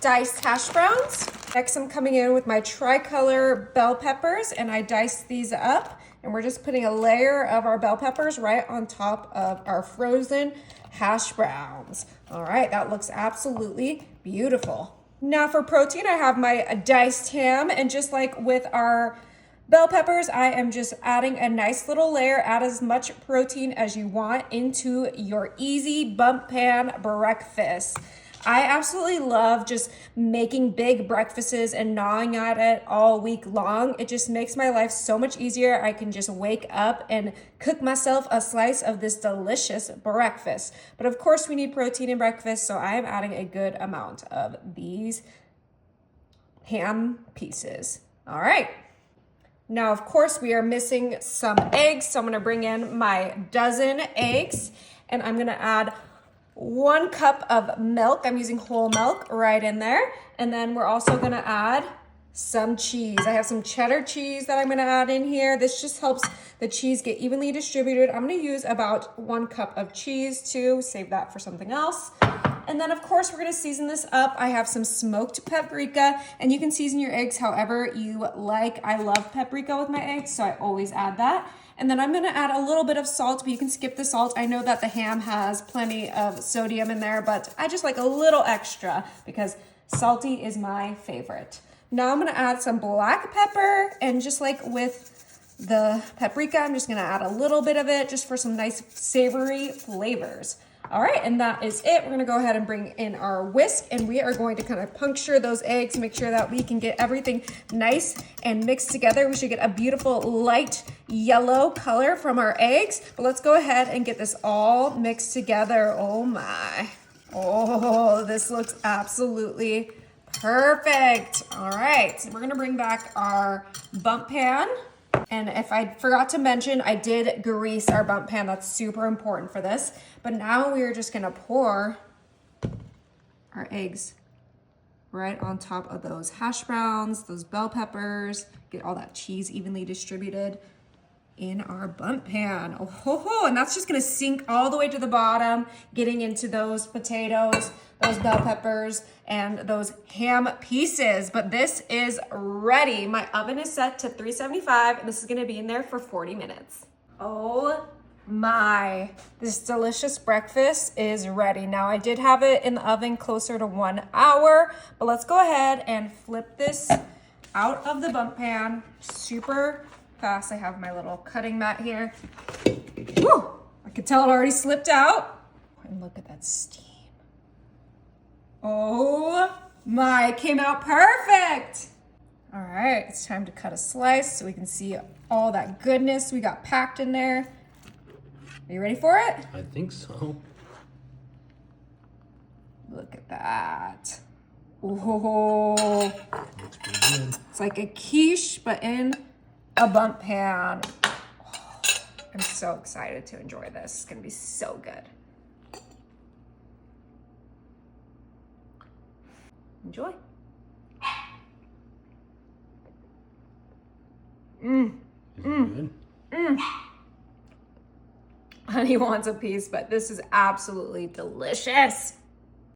diced hash browns. Next, I'm coming in with my tricolor bell peppers, and I diced these up. And we're just putting a layer of our bell peppers right on top of our frozen hash browns. All right, that looks absolutely beautiful. Now for protein, I have my diced ham, and just like with our bell peppers, I am just adding a nice little layer. Add as much protein as you want into your easy bundt pan breakfast. I absolutely love just making big breakfasts and gnawing at it all week long. It just makes my life so much easier. I can just wake up and cook myself a slice of this delicious breakfast. But of course we need protein in breakfast, so I am adding a good amount of these ham pieces. All right. Now, of course, we are missing some eggs, so I'm gonna bring in my dozen eggs, and I'm gonna add 1 cup of milk. I'm using whole milk right in there. And then we're also gonna add some cheese. I have some cheddar cheese that I'm gonna add in here. This just helps the cheese get evenly distributed. I'm gonna use about 1 cup of cheese too, save that for something else. And then of course, we're gonna season this up. I have some smoked paprika, and you can season your eggs however you like. I love paprika with my eggs, so I always add that. And then I'm gonna add a little bit of salt, but you can skip the salt. I know that the ham has plenty of sodium in there, but I just like a little extra because salty is my favorite. Now I'm gonna add some black pepper, and just like with the paprika, I'm just gonna add a little bit of it just for some nice savory flavors. All right, and that is it. We're gonna go ahead and bring in our whisk, and we are going to kind of puncture those eggs, make sure that we can get everything nice and mixed together. We should get a beautiful light yellow color from our eggs, but let's go ahead and get this all mixed together. Oh my. Oh, this looks absolutely perfect. All right, so we're gonna bring back our bundt pan. And if I forgot to mention, I did grease our bundt pan. That's super important for this. But now we are just gonna pour our eggs right on top of those hash browns, those bell peppers, get all that cheese evenly distributed in our bundt pan. Oh, ho, ho. And that's just gonna sink all the way to the bottom, getting into those potatoes, those bell peppers, and those ham pieces. But this is ready. My oven is set to 375, and this is gonna be in there for 40 minutes. Oh my, this delicious breakfast is ready. Now I did have it in the oven closer to 1 hour, but let's go ahead and flip this out of the bundt pan super fast. I have my little cutting mat here. Woo! I can tell it already slipped out. And look at that steam. Oh my, it came out perfect. All right, it's time to cut a slice so we can see all that goodness we got packed in there. Are you ready for it? I think so. Look at that. Oh, Looks pretty good. it's like a quiche, but in a bundt pan. Oh, I'm so excited to enjoy this. It's gonna be so good. Enjoy. Is it good? Honey wants a piece, but this is absolutely delicious.